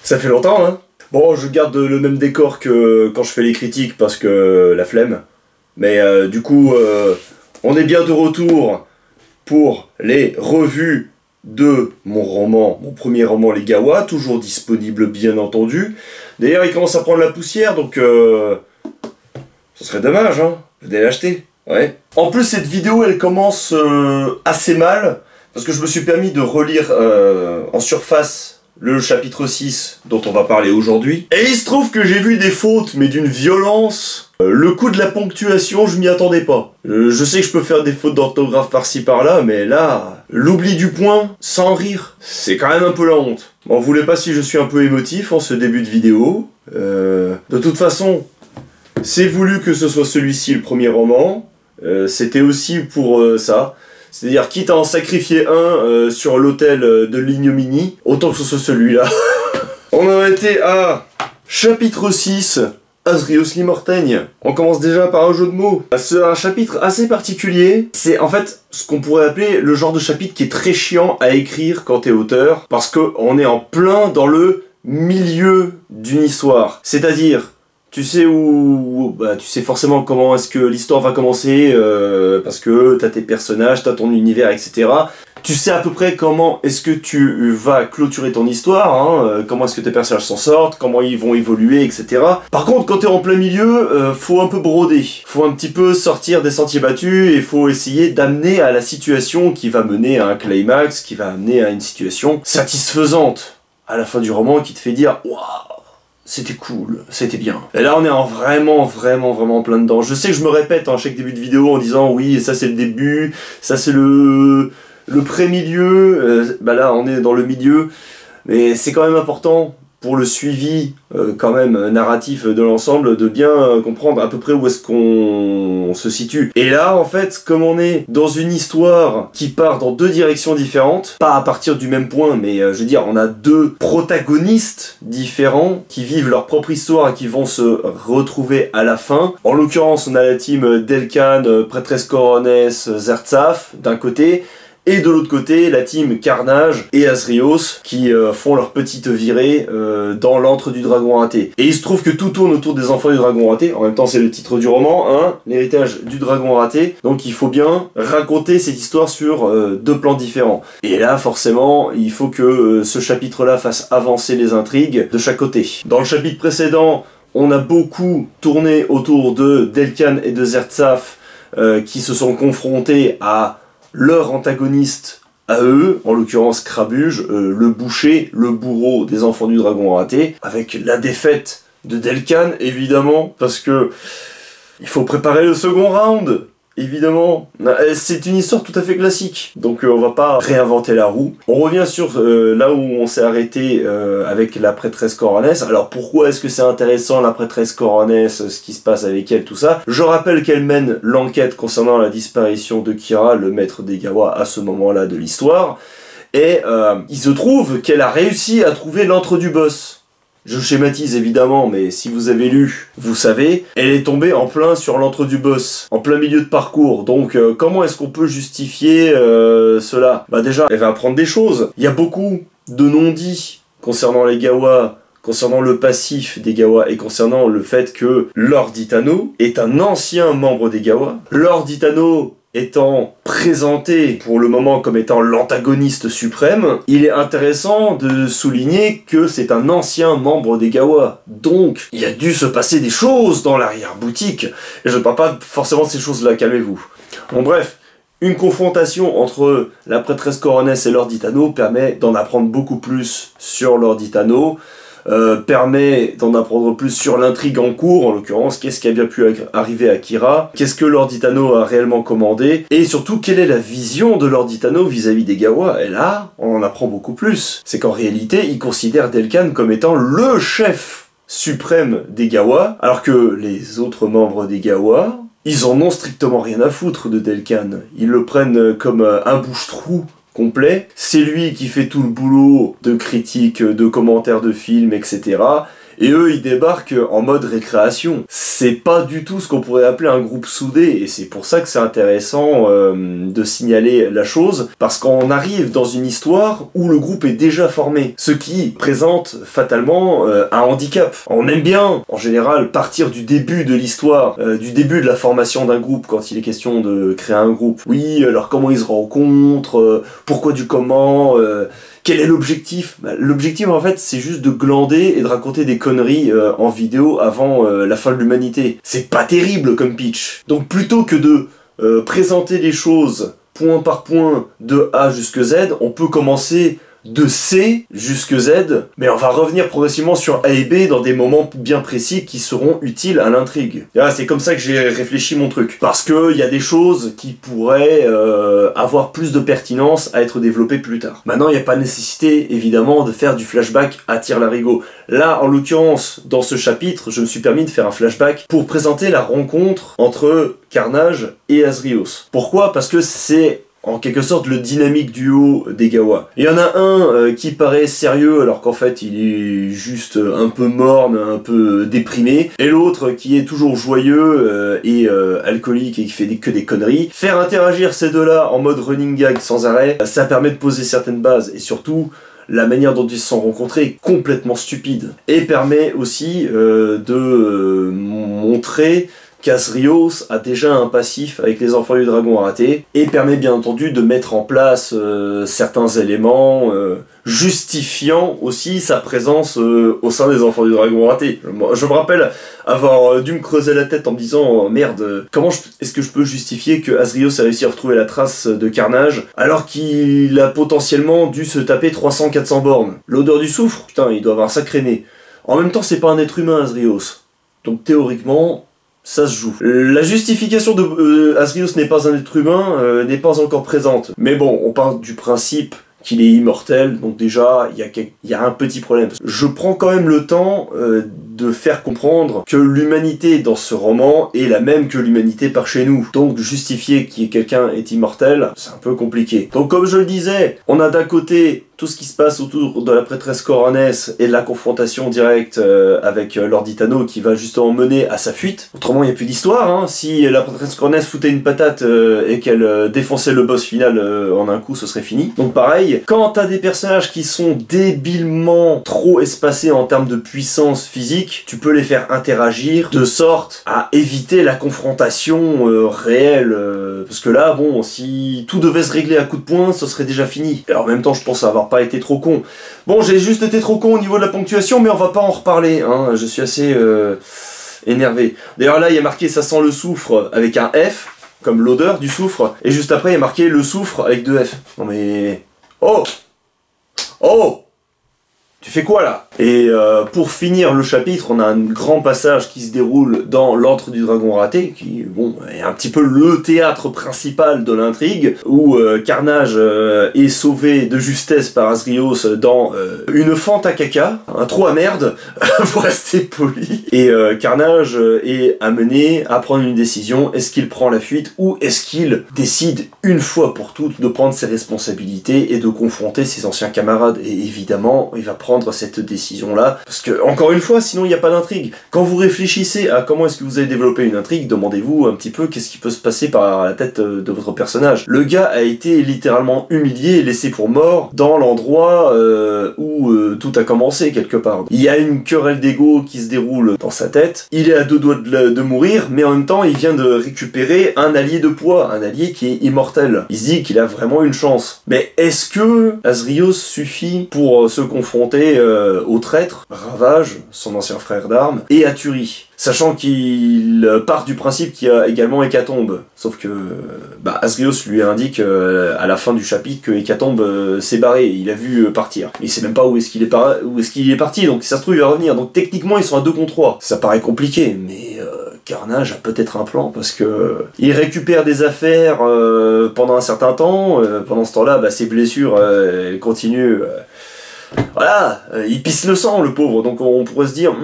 Ça fait longtemps, hein. Bon, je garde le même décor que quand je fais les critiques parce que la flemme. Mais du coup, on est bien de retour pour les revues de mon roman, mon premier roman Les Gawa, toujours disponible bien entendu. D'ailleurs, il commence à prendre la poussière, donc ce serait dommage, hein. Venez l'acheter, ouais. En plus, cette vidéo, elle commence assez mal, parce que je me suis permis de relire en surface le chapitre 6 dont on va parler aujourd'hui. Et il se trouve que j'ai vu des fautes, mais d'une violence. Le coup de la ponctuation, je m'y attendais pas. Je sais que je peux faire des fautes d'orthographe par-ci par-là, mais là, l'oubli du point, sans rire, c'est quand même un peu la honte. M'en voulez pas si je suis un peu émotif en ce début de vidéo. De toute façon, c'est voulu que ce soit celui-ci le premier roman. C'était aussi pour ça. C'est-à-dire, quitte à en sacrifier un sur l'autel de l'ignominie, autant que ce soit celui-là. On en était à chapitre 6, Asrios l'Immortaigne. On commence déjà par un jeu de mots. C'est un chapitre assez particulier. C'est en fait ce qu'on pourrait appeler le genre de chapitre qui est très chiant à écrire quand t'es auteur, parce qu'on est en plein dans le milieu d'une histoire. C'est-à-dire, tu sais tu sais forcément comment est-ce que l'histoire va commencer, parce que t'as tes personnages, t'as ton univers, etc. Tu sais à peu près comment est-ce que tu vas clôturer ton histoire, hein, comment est-ce que tes personnages s'en sortent, comment ils vont évoluer, etc. Par contre, quand t'es en plein milieu, faut un peu broder. Faut un petit peu sortir des sentiers battus et faut essayer d'amener à la situation qui va mener à un climax, qui va amener à une situation satisfaisante à la fin du roman, qui te fait dire « Waouh !» C'était cool, c'était bien. Et là on est en vraiment plein dedans. Je sais que je me répète à chaque début de vidéo en disant oui, ça c'est le début, ça c'est le pré-milieu, bah là on est dans le milieu, mais c'est quand même important pour le suivi quand même narratif de l'ensemble de bien comprendre à peu près où est-ce qu'on se situe. Et là en fait, comme on est dans une histoire qui part dans deux directions différentes, pas à partir du même point, mais je veux dire on a deux protagonistes différents qui vivent leur propre histoire et qui vont se retrouver à la fin. En l'occurrence on a la team Delcan, Prêtresse Coronesse, Zertsaf d'un côté, et de l'autre côté, la team Carnage et Asrios qui font leur petite virée dans l'antre du dragon raté. Et il se trouve que tout tourne autour des enfants du dragon raté. En même temps, c'est le titre du roman, hein, l'héritage du dragon raté. Donc il faut bien raconter cette histoire sur deux plans différents. Et là, forcément, il faut que ce chapitre-là fasse avancer les intrigues de chaque côté. Dans le chapitre précédent, on a beaucoup tourné autour de Delcan et de Zertsaf qui se sont confrontés à leur antagoniste à eux, en l'occurrence Crabuge, le boucher, le bourreau des enfants du dragon raté, avec la défaite de Delcan, évidemment, parce que il faut préparer le second round, évidemment. C'est une histoire tout à fait classique, donc on va pas réinventer la roue. On revient sur là où on s'est arrêté avec la prêtresse Coronesse. Alors pourquoi est-ce que c'est intéressant la prêtresse Coronesse, ce qui se passe avec elle, tout ça? Je rappelle qu'elle mène l'enquête concernant la disparition de Kira, le maître des Gawa, à ce moment-là de l'histoire, et il se trouve qu'elle a réussi à trouver l'antre du boss. Je schématise évidemment, mais si vous avez lu, vous savez, elle est tombée en plein sur l'antre du boss, en plein milieu de parcours, donc comment est-ce qu'on peut justifier cela? Bah déjà, elle va apprendre des choses. Il y a beaucoup de non-dits concernant les Gawa, concernant le passif des Gawa et concernant le fait que Lord Itano est un ancien membre des Gawa. Lord Itano étant présenté pour le moment comme étant l'antagoniste suprême, il est intéressant de souligner que c'est un ancien membre des Gawa. Donc, il a dû se passer des choses dans l'arrière-boutique. Et je ne parle pas forcément de ces choses-là, calmez-vous. Bon bref, une confrontation entre la prêtresse Coronesse et Lord Itano permet d'en apprendre beaucoup plus sur Lord Itano, permet d'en apprendre plus sur l'intrigue en cours, en l'occurrence, qu'est-ce qui a bien pu arriver à Kira, qu'est-ce que Lord Itano a réellement commandé, et surtout, quelle est la vision de Lord Itano vis-à-vis des Gawa. Et là, on en apprend beaucoup plus. C'est qu'en réalité, il considère Delcan comme étant le chef suprême des Gawa, alors que les autres membres des Gawa, ils en ont strictement rien à foutre de Delcan. Ils le prennent comme un bouche-trou complet, c'est lui qui fait tout le boulot de critique, de commentaires de films, etc. Et eux, ils débarquent en mode récréation. C'est pas du tout ce qu'on pourrait appeler un groupe soudé, et c'est pour ça que c'est intéressant de signaler la chose, parce qu'on arrive dans une histoire où le groupe est déjà formé, ce qui présente fatalement un handicap. On aime bien, en général, partir du début de l'histoire, du début de la formation d'un groupe, quand il est question de créer un groupe. Oui, alors comment ils se rencontrent, pourquoi du comment, quel est l'objectif? L'objectif, en fait, c'est juste de glander et de raconter des conneries en vidéo avant la fin de l'humanité. C'est pas terrible comme pitch. Donc plutôt que de présenter les choses point par point de A jusqu'à Z, on peut commencer de C jusqu'à Z, mais on va revenir progressivement sur A et B dans des moments bien précis qui seront utiles à l'intrigue. C'est comme ça que j'ai réfléchi mon truc. Parce qu'il y a des choses qui pourraient avoir plus de pertinence à être développées plus tard. Maintenant, il n'y a pas nécessité, évidemment, de faire du flashback à tire-larigot. Là, en l'occurrence, dans ce chapitre, je me suis permis de faire un flashback pour présenter la rencontre entre Carnage et Azrios. Pourquoi? Parce que c'est en quelque sorte le dynamique duo des Gawa. Il y en a un qui paraît sérieux alors qu'en fait il est juste un peu morne, un peu déprimé, et l'autre qui est toujours joyeux et alcoolique et qui fait que des conneries. Faire interagir ces deux-là en mode running gag sans arrêt, ça permet de poser certaines bases, et surtout la manière dont ils se sont rencontrés est complètement stupide, et permet aussi de montrer qu'Azrios a déjà un passif avec les enfants du dragon raté, et permet bien entendu de mettre en place certains éléments justifiant aussi sa présence au sein des enfants du dragon raté. Je me rappelle avoir dû me creuser la tête en me disant merde, comment est-ce que je peux justifier que Azrios a réussi à retrouver la trace de Carnage alors qu'il a potentiellement dû se taper 300-400 bornes. L'odeur du soufre, putain, il doit avoir un sacré nez. En même temps, c'est pas un être humain, Azrios. Donc théoriquement, ça se joue. La justification de Azrios n'est pas un être humain n'est pas encore présente. Mais bon, on part du principe qu'il est immortel, donc déjà, il y a un petit problème. Je prends quand même le temps de faire comprendre que l'humanité dans ce roman est la même que l'humanité par chez nous. Donc justifier que quelqu'un est immortel, c'est un peu compliqué. Donc comme je le disais, on a d'un côté tout ce qui se passe autour de la prêtresse Coronesse et de la confrontation directe avec Lord Itano qui va justement mener à sa fuite. Autrement, il n'y a plus d'histoire, hein. Si la prêtresse Coronesse foutait une patate et qu'elle défonçait le boss final en un coup, ce serait fini. Donc pareil, quand t'as des personnages qui sont débilement trop espacés en termes de puissance physique, tu peux les faire interagir de sorte à éviter la confrontation réelle. Parce que là, bon, si tout devait se régler à coups de poing, ce serait déjà fini. Et en même temps, je pense avoir pas été trop con. Bon, j'ai juste été trop con au niveau de la ponctuation, mais on va pas en reparler, hein. Je suis assez énervé. D'ailleurs là, il y a marqué « ça sent le soufre » avec un F, comme l'odeur du soufre, et juste après, il y a marqué « le soufre » avec 2 F. Non mais... Oh! Oh! Tu fais quoi là? Et pour finir le chapitre, on a un grand passage qui se déroule dans l'antre du dragon raté, qui bon, est un petit peu le théâtre principal de l'intrigue, où Carnage est sauvé de justesse par Azrios dans une fente à caca, un trou à merde, pour rester poli. Et Carnage est amené à prendre une décision. Est-ce qu'il prend la fuite ou est-ce qu'il décide une fois pour toutes de prendre ses responsabilités et de confronter ses anciens camarades? Et évidemment, il va prendre cette décision-là, parce que, encore une fois, sinon il n'y a pas d'intrigue. Quand vous réfléchissez à comment est-ce que vous allez développer une intrigue, demandez-vous un petit peu qu'est-ce qui peut se passer par la tête de votre personnage. Le gars a été littéralement humilié et laissé pour mort dans l'endroit où tout a commencé, quelque part. Il y a une querelle d'ego qui se déroule dans sa tête, il est à 2 doigts de mourir, mais en même temps il vient de récupérer un allié de poids, un allié qui est immortel. Il se dit qu'il a vraiment une chance. Mais est-ce que Azrios suffit pour se confronter au traître, Ravage, son ancien frère d'armes, et à Turi, sachant qu'il part du principe qu'il y a également Hécatombe, sauf que Azrios lui indique à la fin du chapitre que Hécatombe s'est barré, il a vu partir. Il sait même pas où est-ce qu'il est parti, donc si ça se trouve il va revenir, donc techniquement ils sont à 2 contre 3. Ça paraît compliqué, mais Carnage a peut-être un plan, parce que il récupère des affaires pendant un certain temps, pendant ce temps-là ses blessures elles continuent. Voilà, il pisse le sang, le pauvre, donc on pourrait se dire,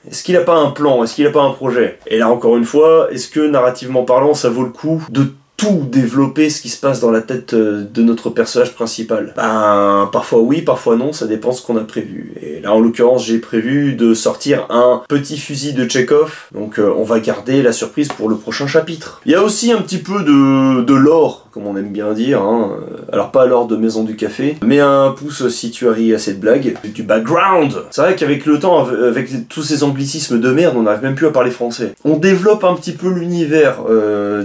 est-ce qu'il a pas un plan, est-ce qu'il a pas un projet? Et là, encore une fois, est-ce que, narrativement parlant, ça vaut le coup de tout développer ce qui se passe dans la tête de notre personnage principal? Ben, parfois oui, parfois non, ça dépend de ce qu'on a prévu. Et là, en l'occurrence, j'ai prévu de sortir un petit fusil de Chekhov, donc on va garder la surprise pour le prochain chapitre. Il y a aussi un petit peu de lore, comme on aime bien dire, hein. Alors pas lore de Maison du Café, mais un pouce si tu as ri à cette blague, du background. C'est vrai qu'avec le temps, avec tous ces anglicismes de merde, on n'arrive même plus à parler français. On développe un petit peu l'univers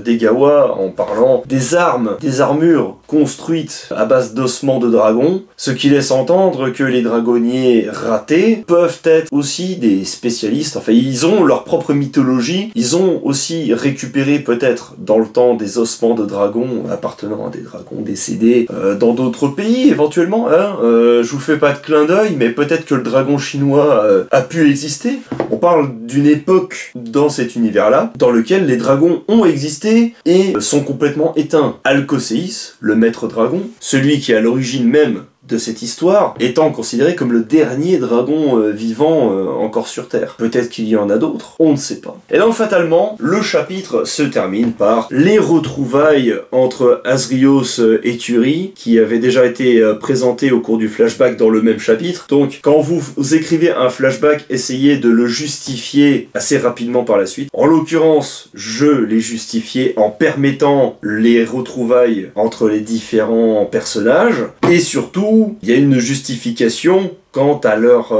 des Gawa en parlant des armes, des armures construites à base d'ossements de dragons, ce qui laisse entendre que les dragonniers ratés peuvent être aussi des spécialistes, enfin ils ont leur propre mythologie, ils ont aussi récupéré peut-être dans le temps des ossements de dragons appartenant à des dragons décédés dans d'autres pays éventuellement, hein. Je vous fais pas de clin d'œil, mais peut-être que le dragon chinois a pu exister. On parle d'une époque dans cet univers-là, dans lequel les dragons ont existé et sont complètement éteints. Alcocéus, le maître dragon, celui qui est à l'origine même de cette histoire, étant considéré comme le dernier dragon vivant encore sur Terre. Peut-être qu'il y en a d'autres, on ne sait pas. Et donc fatalement, le chapitre se termine par les retrouvailles entre Asrios et Turi, qui avaient déjà été présentées au cours du flashback dans le même chapitre. Donc quand vous écrivez un flashback, essayez de le justifier assez rapidement par la suite. En l'occurrence, je l'ai justifié en permettant les retrouvailles entre les différents personnages, et surtout il y a une justification quant à leur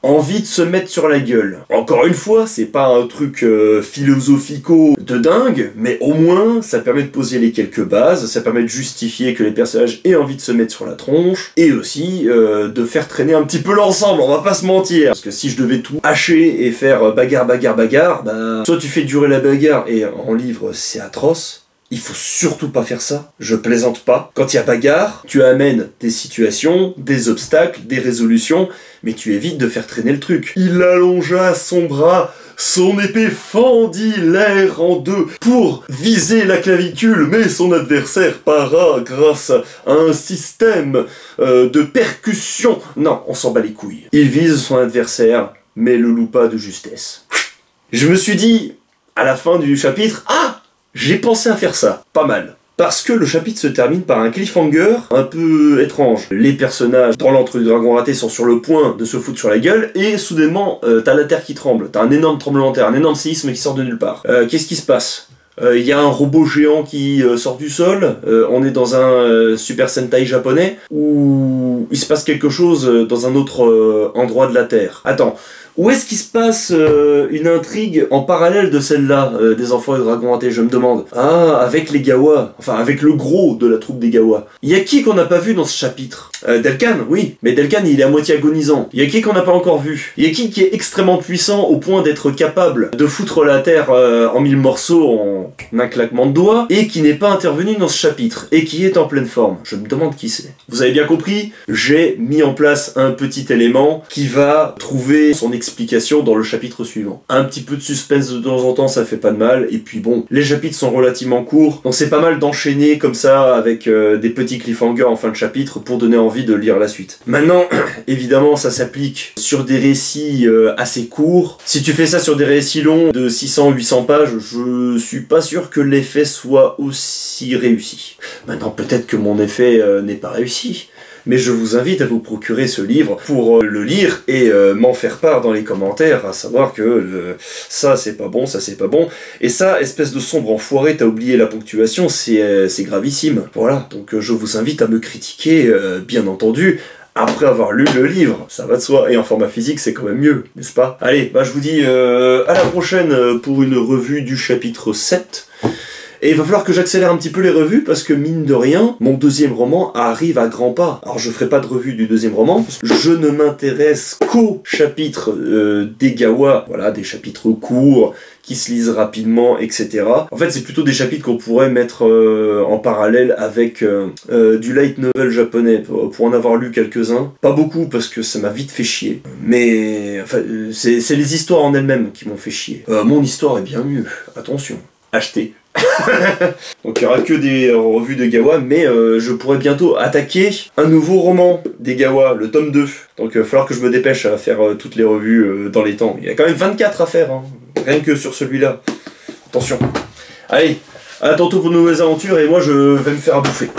envie de se mettre sur la gueule. Encore une fois, c'est pas un truc philosophico de dingue, mais au moins ça permet de poser les quelques bases, ça permet de justifier que les personnages aient envie de se mettre sur la tronche, et aussi de faire traîner un petit peu l'ensemble, on va pas se mentir. Parce que si je devais tout hacher et faire bagarre, bagarre, bagarre, bah soit tu fais durer la bagarre, et en livre c'est atroce. Il faut surtout pas faire ça, je plaisante pas. Quand il y a bagarre, tu amènes des situations, des obstacles, des résolutions, mais tu évites de faire traîner le truc. Il allongea son bras, son épée fendit l'air en deux pour viser la clavicule, mais son adversaire para grâce à un système de percussion. Non, on s'en bat les couilles. Il vise son adversaire, mais le loupa de justesse. Je me suis dit, à la fin du chapitre, ah! J'ai pensé à faire ça, pas mal. Parce que le chapitre se termine par un cliffhanger un peu étrange. Les personnages dans l'antre du dragon raté sont sur le point de se foutre sur la gueule, et soudainement, t'as la terre qui tremble. T'as un énorme tremblement de terre, un énorme séisme qui sort de nulle part. Qu'est-ce qui se passe ? Il y a un robot géant qui sort du sol, on est dans un Super Sentai japonais, où il se passe quelque chose dans un autre endroit de la Terre. Attends, où est-ce qu'il se passe une intrigue en parallèle de celle-là, des enfants et dragons ratés, je me demande. Ah, avec les Gawa, enfin avec le gros de la troupe des Gawa. Il y a qui qu'on n'a pas vu dans ce chapitre? Delcan, oui, mais Delcan il est à moitié agonisant. Il y a qui qu'on n'a pas encore vu? Il y a qui est extrêmement puissant au point d'être capable de foutre la Terre en 1000 morceaux en un claquement de doigts, et qui n'est pas intervenu dans ce chapitre, et qui est en pleine forme. Je me demande qui c'est. Vous avez bien compris, j'ai mis en place un petit élément qui va trouver son explication dans le chapitre suivant. Un petit peu de suspense de temps en temps, ça fait pas de mal, et puis bon, les chapitres sont relativement courts, donc c'est pas mal d'enchaîner comme ça avec des petits cliffhangers en fin de chapitre pour donner envie de lire la suite. Maintenant, évidemment, ça s'applique sur des récits assez courts. Si tu fais ça sur des récits longs de 600-800 pages, je suis pas sûr que l'effet soit aussi réussi. Maintenant, peut-être que mon effet n'est pas réussi, mais je vous invite à vous procurer ce livre pour le lire et m'en faire part dans les commentaires, à savoir que ça c'est pas bon, ça c'est pas bon, et ça, espèce de sombre enfoiré, t'as oublié la ponctuation, c'est gravissime. Voilà, donc je vous invite à me critiquer, bien entendu, après avoir lu le livre, ça va de soi, et en format physique c'est quand même mieux, n'est-ce pas? Allez, bah je vous dis à la prochaine pour une revue du chapitre 7. Et il va falloir que j'accélère un petit peu les revues, parce que mine de rien, mon deuxième roman arrive à grands pas. Alors je ferai pas de revue du deuxième roman, parce que je ne m'intéresse qu'aux chapitres des Gawa, voilà, des chapitres courts, qui se lisent rapidement, etc. En fait, c'est plutôt des chapitres qu'on pourrait mettre en parallèle avec du light novel japonais, pour en avoir lu quelques-uns. Pas beaucoup, parce que ça m'a vite fait chier. Mais enfin, c'est les histoires en elles-mêmes qui m'ont fait chier. Mon histoire est bien mieux, attention. Achetez. Donc il n'y aura que des revues de Gawa, mais je pourrais bientôt attaquer un nouveau roman des Gawa, le tome 2. Donc il va falloir que je me dépêche à faire toutes les revues dans les temps. Il y a quand même 24 à faire, hein, rien que sur celui-là. Attention. Allez, À tantôt pour de nouvelles aventures et moi je vais me faire à bouffer.